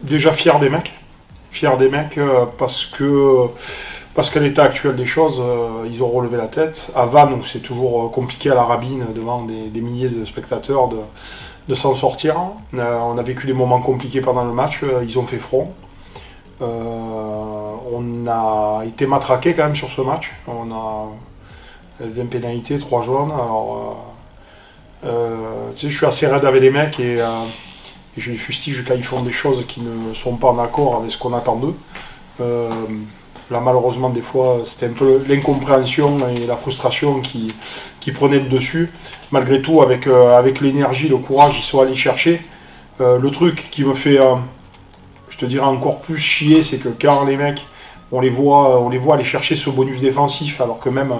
Déjà fier des mecs. Fier des mecs parce qu'à l'état actuel des choses, ils ont relevé la tête. À Vannes, où c'est toujours compliqué à la rabine devant des milliers de spectateurs de s'en sortir. On a vécu des moments compliqués pendant le match, ils ont fait front. On a été matraqué quand même sur ce match. On a 20 pénalités, 3 jaunes. Alors, tu sais, je suis assez raide avec les mecs et je les fustige quand ils font des choses qui ne sont pas en accord avec ce qu'on attend d'eux. Là, malheureusement, des fois, c'était un peu l'incompréhension et la frustration qui prenaient le dessus. Malgré tout, avec l'énergie, le courage, ils sont allés chercher. Le truc qui me fait, je te dirais, encore plus chier, c'est que quand les mecs, on les voit aller chercher ce bonus défensif, alors que même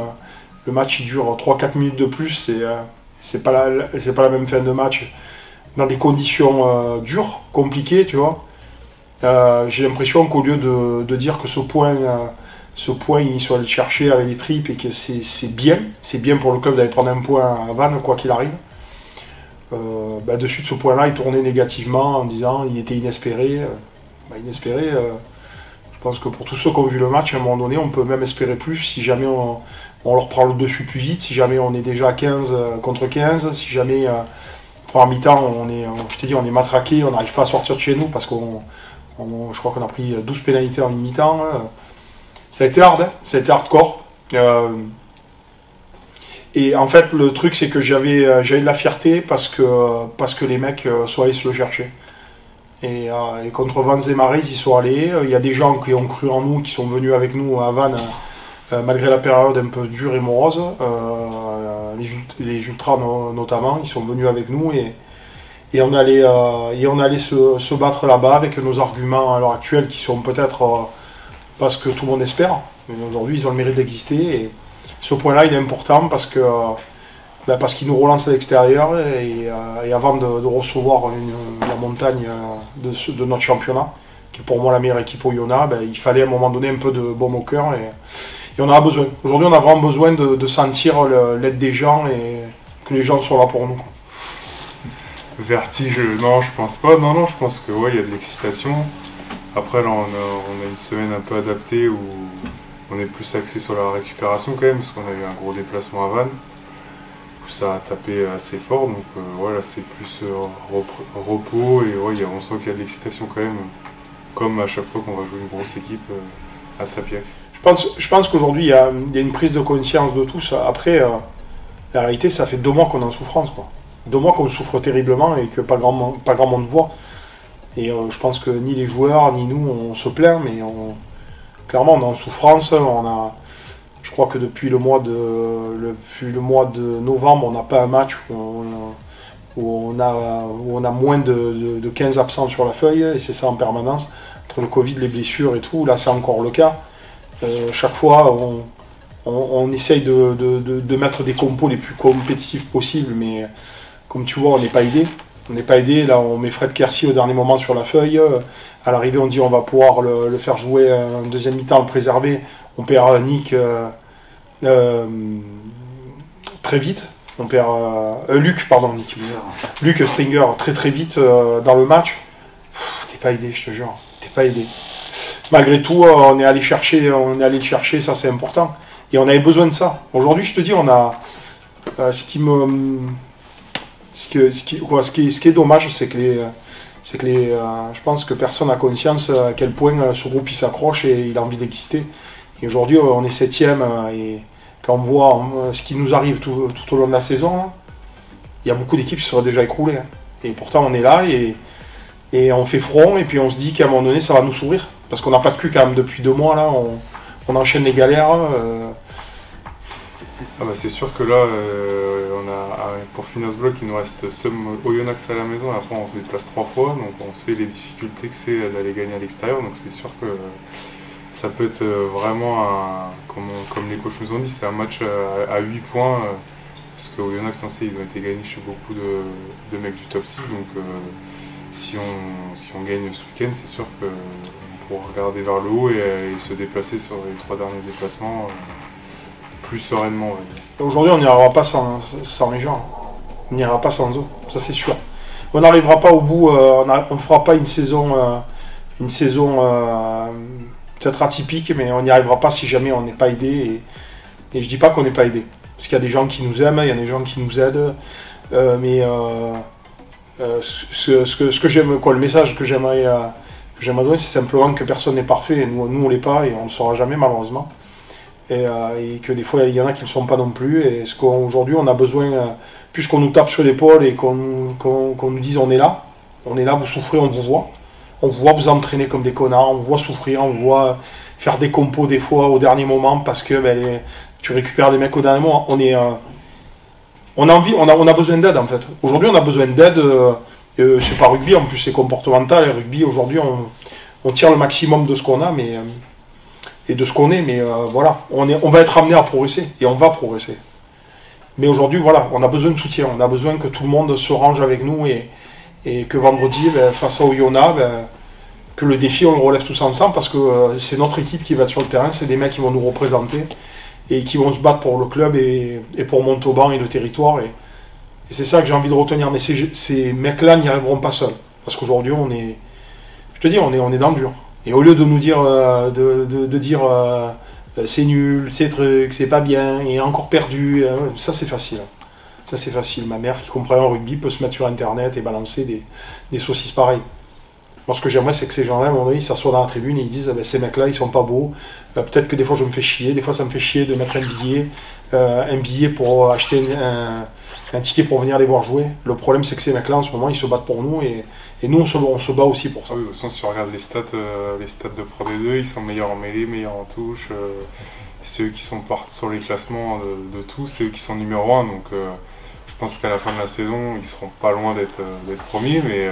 le match il dure 3-4 minutes de plus, c'est pas la même fin de match, dans des conditions dures, compliquées, tu vois. J'ai l'impression qu'au lieu de dire que ce point ils sont allés le chercher avec les tripes et que c'est bien pour le club d'aller prendre un point à Vannes, quoi qu'il arrive. De suite, ce point-là, il tournait négativement en disant il était inespéré. Je pense que pour tous ceux qui ont vu le match, à un moment donné, on peut même espérer plus si jamais on leur prend le dessus plus vite, si jamais on est déjà à 15 contre 15, si jamais pour un mi-temps, on est matraqué, on n'arrive pas à sortir de chez nous parce je crois qu'on a pris 12 pénalités en une mi-temps. Ça a été hard, hein, ça a été hardcore. Et en fait, le truc, c'est que j'avais de la fierté parce que les mecs sont allés se le chercher. Et contre Vans et Marais, ils sont allés. Il y a des gens qui ont cru en nous, qui sont venus avec nous à Vannes, malgré la période un peu dure et morose. Les ultras notamment, ils sont venus avec nous et on allait se battre là-bas avec nos arguments à l'heure actuelle qui sont peut-être pas ce que tout le monde espère. Mais aujourd'hui, ils ont le mérite d'exister. Et ce point-là, il est important parce qu'il nous relance à l'extérieur et avant de recevoir la montagne de notre championnat, qui est pour moi la meilleure équipe au Iona, il fallait à un moment donné un peu de baume au cœur et on en a besoin. Aujourd'hui, on a vraiment besoin de sentir l'aide des gens et que les gens sont là pour nous. Vertige, non, je pense pas. Non, je pense que ouais, il y a de l'excitation. Après, là, on a une semaine un peu adaptée où on est plus axé sur la récupération quand même, parce qu'on a eu un gros déplacement à Vannes, où ça a tapé assez fort. Donc voilà, c'est plus repos et ouais, on sent qu'il y a de l'excitation quand même, comme à chaque fois qu'on va jouer une grosse équipe à Sapiac. Je pense qu'aujourd'hui, il y a une prise de conscience de tous. Après, la réalité, ça fait 2 mois qu'on est en souffrance, quoi. 2 mois qu'on souffre terriblement et que pas grand monde voit. Et je pense que ni les joueurs ni nous on se plaint, mais clairement on est en souffrance. Je crois que depuis le mois de novembre, on n'a pas un match où on a moins de 15 absents sur la feuille, et c'est ça en permanence. Entre le Covid, les blessures et tout, là c'est encore le cas. Chaque fois on essaye de mettre des compos les plus compétitifs possibles, mais comme tu vois, on n'est pas aidé. On n'est pas aidé. Là, on met Fred Kersi au dernier moment sur la feuille. À l'arrivée, on dit on va pouvoir le faire jouer en deuxième mi-temps, le préserver. On perd Nick très vite. On perd Luc, pardon, Nick. Luc Stringer très vite dans le match. T'es pas aidé, je te jure. T'es pas aidé. Malgré tout, on est allé le chercher, ça c'est important. Et on avait besoin de ça. Aujourd'hui, je te dis, on a ce qui est dommage, c'est que je pense que personne n'a conscience à quel point ce groupe il s'accroche et il a envie d'exister. Et aujourd'hui, on est 7e et quand on voit ce qui nous arrive tout au long de la saison, là, il y a beaucoup d'équipes qui seraient déjà écroulées. Hein. Et pourtant, on est là et on fait front et puis on se dit qu'à un moment donné, ça va nous sourire. Parce qu'on n'a pas de cul quand même depuis 2 mois, là, on enchaîne les galères. C'est sûr que là, pour finir ce bloc, il nous reste Oyonnax à la maison, et après on se déplace 3 fois, donc on sait les difficultés que c'est d'aller gagner à l'extérieur, donc c'est sûr que ça peut être vraiment, comme les coachs nous ont dit, c'est un match à 8 points, parce qu'Oyonnax, on sait, ils ont été gagnés chez beaucoup de mecs du top 6, donc si on gagne ce week-end, c'est sûr qu'on pourra regarder vers le haut et se déplacer sur les 3 derniers déplacements. Plus sereinement. Aujourd'hui, on n'ira pas sans les gens. On n'ira pas sans eux, ça c'est sûr. on n'arrivera pas au bout, on ne fera pas une saison peut-être atypique, mais on n'y arrivera pas si jamais on n'est pas aidé. Et je dis pas qu'on n'est pas aidé, parce qu'il y a des gens qui nous aiment, il y a des gens qui nous aident, ce que j'aime, quoi, le message que j'aimerais donner, c'est simplement que personne n'est parfait, et nous on l'est pas, et on ne le sera jamais malheureusement. Et que des fois il y en a qui ne le sont pas non plus, et aujourd'hui on a besoin, puisqu'on nous tape sur l'épaule et qu'on nous dise on est là, vous souffrez, on vous voit vous entraîner comme des connards, on vous voit souffrir, on vous voit faire des compos des fois au dernier moment parce que tu récupères des mecs au dernier moment. On a besoin d'aide en fait. Aujourd'hui on a besoin d'aide, c'est pas rugby, en plus c'est comportemental, et rugby aujourd'hui on tire le maximum de ce qu'on a, et de ce qu'on est, mais voilà, on va être amené à progresser, et on va progresser. Mais aujourd'hui, voilà, on a besoin de soutien, on a besoin que tout le monde se range avec nous, et que vendredi, face à Oyonnax, que le défi, on le relève tous ensemble, parce que c'est notre équipe qui va être sur le terrain, c'est des mecs qui vont nous représenter, et qui vont se battre pour le club, et pour Montauban et le territoire, et c'est ça que j'ai envie de retenir. Mais ces mecs-là n'y arriveront pas seuls, parce qu'aujourd'hui, on est dans le dur. Et au lieu de nous dire, c'est nul, c'est truc, c'est pas bien, et encore perdu, ça c'est facile. Ça c'est facile. Ma mère qui comprend un rugby peut se mettre sur internet et balancer des saucisses pareilles. Moi ce que j'aimerais, c'est que ces gens-là, à un moment donné, ils s'assoient dans la tribune et ils disent ces mecs-là ils sont pas beaux, peut-être que des fois je me fais chier, des fois ça me fait chier de mettre un billet pour acheter un ticket pour venir les voir jouer. Le problème c'est que ces mecs-là en ce moment ils se battent pour nous, et nous on se bat aussi pour ça. Oui, au sens, si on regarde les stats de Pro D2, ils sont meilleurs en mêlée, meilleurs en touche. C'est eux qui sont partis sur les classements de tous, c'est eux qui sont numéro 1. Donc je pense qu'à la fin de la saison, ils seront pas loin d'être premiers. Mais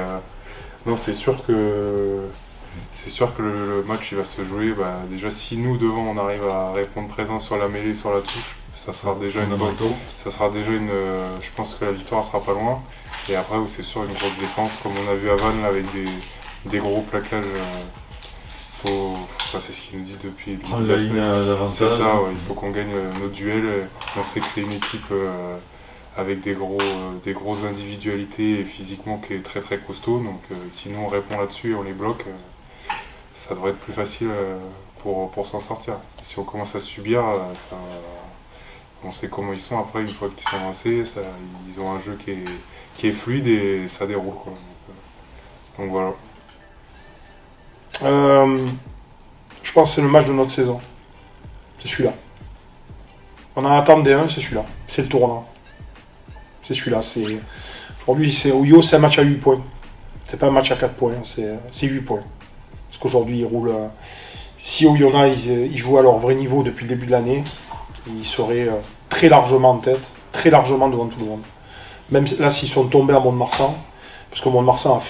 non, c'est sûr que le match il va se jouer. Déjà, si nous devant on arrive à répondre présent sur la mêlée, sur la touche, ça sera déjà une bonne. Ça sera déjà je pense que la victoire sera pas loin. Et après, c'est sûr, une grosse défense, comme on a vu à Vannes, avec des gros plaquages. C'est ce qu'ils nous disent depuis le début de la semaine. C'est ça, ouais, il faut qu'on gagne nos duels. On sait que c'est une équipe avec des grosses individualités et physiquement qui est très très costaud. Donc si nous on répond là-dessus et on les bloque, ça devrait être plus facile pour s'en sortir. Si on commence à subir, on sait comment ils sont après, une fois qu'ils sont lancés, ils ont un jeu qui est fluide et ça déroule, quoi. Donc voilà. Je pense que c'est le match de notre saison. C'est celui-là. On en attendait un, c'est celui-là. C'est le tournant. C'est celui-là. Aujourd'hui, Oyo, c'est un match à 8 points. C'est pas un match à 4 points, c'est 8 points. Parce qu'aujourd'hui, ils roulent. Si Oyonnax, ils jouent à leur vrai niveau depuis le début de l'année, ils seraient très largement en tête, très largement devant tout le monde. Même là, s'ils sont tombés à Mont-de-Marsan, parce que Mont-de-Marsan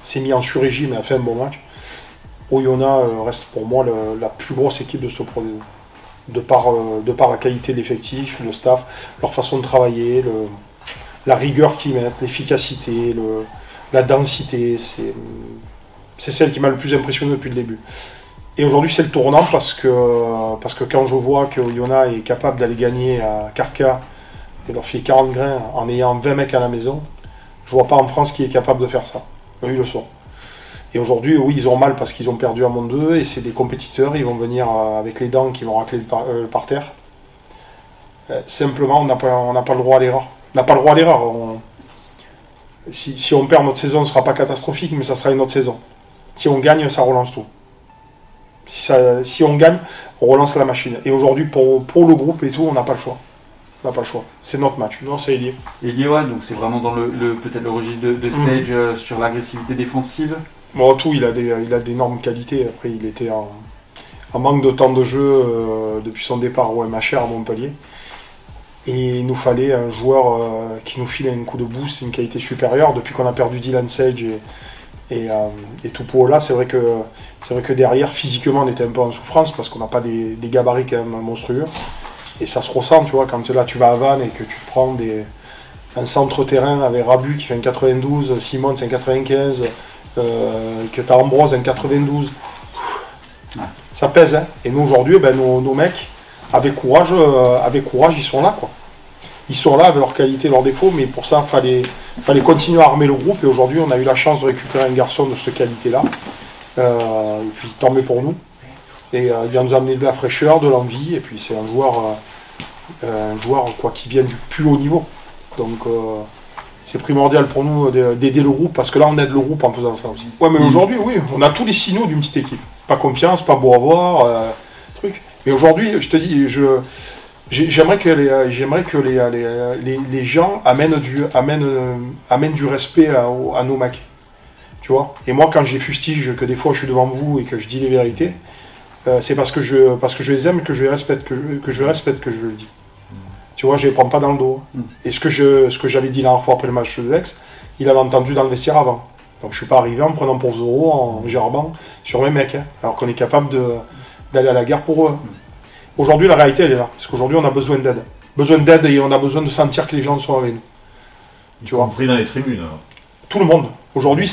s'est mis en sur-régime et a fait un bon match, Oyonnax reste pour moi la plus grosse équipe de ce Pro D2. De par la qualité de l'effectif, le staff, leur façon de travailler, la rigueur qu'ils mettent, l'efficacité, la densité, c'est celle qui m'a le plus impressionné depuis le début. Et aujourd'hui c'est le tournant parce que quand je vois que Oyonnax est capable d'aller gagner à Carca et leur filer 40 grains en ayant 20 mecs à la maison, je vois pas en France qui est capable de faire ça. Eux ils le sont. Et aujourd'hui, oui, ils ont mal parce qu'ils ont perdu à Mont 2 et c'est des compétiteurs, ils vont venir avec les dents qui vont racler le parterre. Simplement, on n'a pas le droit à l'erreur. On n'a pas le droit à l'erreur. Si on perd notre saison, ce ne sera pas catastrophique, mais ça sera une autre saison. Si on gagne, ça relance tout. Si on gagne, on relance la machine. Et aujourd'hui, pour le groupe et tout, on n'a pas le choix. On n'a pas le choix. C'est notre match. Non, c'est Elie. Elie, ouais, donc c'est vraiment dans peut-être le registre de Sage sur l'agressivité défensive. Bon, tout, il a d'énormes qualités. Après, il était en manque de temps de jeu depuis son départ au MHR à Montpellier. Et il nous fallait un joueur qui nous file un coup de boost, une qualité supérieure. Depuis qu'on a perdu Dylan Sage et Tupou-Ola, c'est vrai que derrière, physiquement, on était un peu en souffrance parce qu'on n'a pas des gabarits quand même monstrueux. Et ça se ressent, tu vois, quand là tu vas à Vannes et que tu te prends un centre-terrain avec Rabu qui fait un 92, Simon c'est un 95, que tu as Ambrose un 92. Ça pèse, hein. Et nous aujourd'hui, nos mecs, avec courage, ils sont là, quoi. ils sont là avec leurs qualités, leurs défauts, mais pour ça, il fallait continuer à armer le groupe. Et aujourd'hui, on a eu la chance de récupérer un garçon de cette qualité-là. Et puis, tant mieux pour nous. Et il vient nous amener de la fraîcheur, de l'envie. Et puis, c'est un joueur quoi, qui vient du plus haut niveau. Donc, c'est primordial pour nous d'aider le groupe, parce que là, on aide le groupe en faisant ça aussi. Ouais, mais aujourd'hui, oui, on a tous les signaux d'une petite équipe. Pas confiance, pas beau à voir, truc. Mais aujourd'hui, je te dis, j'aimerais que les gens amènent du respect à nos mecs. Tu vois. Et moi, quand je les fustige, que des fois je suis devant vous et que je dis les vérités, c'est parce que je les aime, que je les respecte, que je le dis. Tu vois, je les prends pas dans le dos. Et ce que j'avais dit la dernière fois après le match de Lex, il avait entendu dans le vestiaire avant. Donc je suis pas arrivé en me prenant pour Zoro, en gerbant sur mes mecs, hein, alors qu'on est capable d'aller à la guerre pour eux. Aujourd'hui, la réalité, elle est là. Parce qu'aujourd'hui, on a besoin d'aide. Besoin d'aide et on a besoin de sentir que les gens sont avec nous. Tu vois. Compris dans les tribunes, alors. Tout le monde. Aujourd'hui,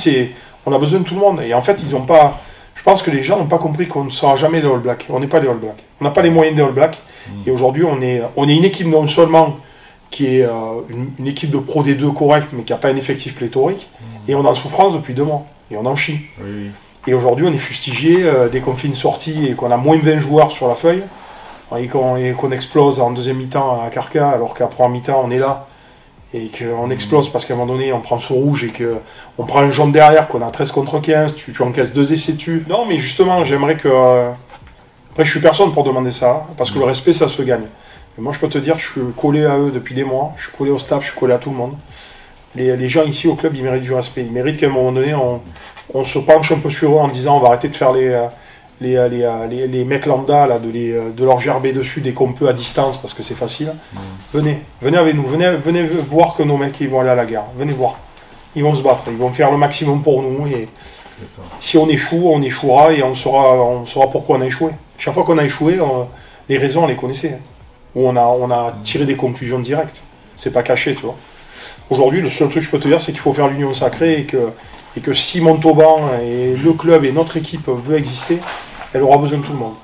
on a besoin de tout le monde. Et en fait, ils n'ont pas... Je pense que les gens n'ont pas compris qu'on ne sera jamais les All Blacks. On n'est pas les All Blacks. On n'a pas les moyens des All Blacks. Et aujourd'hui, on est une équipe non seulement qui est une équipe de Pro D2 correcte, mais qui n'a pas un effectif pléthorique. Et on est en souffrance depuis 2 mois. Et on en chie. Oui. Et aujourd'hui, on est fustigé dès qu'on fait une sortie et qu'on a moins de 20 joueurs sur la feuille. Et qu'on explose en deuxième mi-temps à Carca, alors qu'à première mi-temps, on est là. Et qu'on explose parce qu'à un moment donné, on prend ce rouge et qu'on prend un jaune derrière, qu'on a 13 contre 15, tu encaisses 2 essais dessus. Non, mais justement, j'aimerais que... Après, je suis personne pour demander ça, parce que le respect, ça se gagne. Et moi, je peux te dire, je suis collé à eux depuis des mois, je suis collé au staff, je suis collé à tout le monde. Les gens ici au club, ils méritent du respect. Ils méritent qu'à un moment donné, on se penche un peu sur eux en disant on va arrêter de faire les mecs lambda, là, de leur gerber dessus dès qu'on peut à distance, parce que c'est facile. Venez avec nous, venez voir que nos mecs, ils vont aller à la guerre. Venez voir. Ils vont se battre, ils vont faire le maximum pour nous. Et si on échoue, on échouera et on saura pourquoi on a échoué. Chaque fois qu'on a échoué, les raisons, on les connaissait. Où on a tiré des conclusions directes. C'est pas caché, tu vois. Aujourd'hui, le seul truc que je peux te dire, c'est qu'il faut faire l'union sacrée et que si Montauban et le club et notre équipe veut exister, elle aura besoin de tout le monde.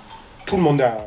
Tout le monde derrière elle.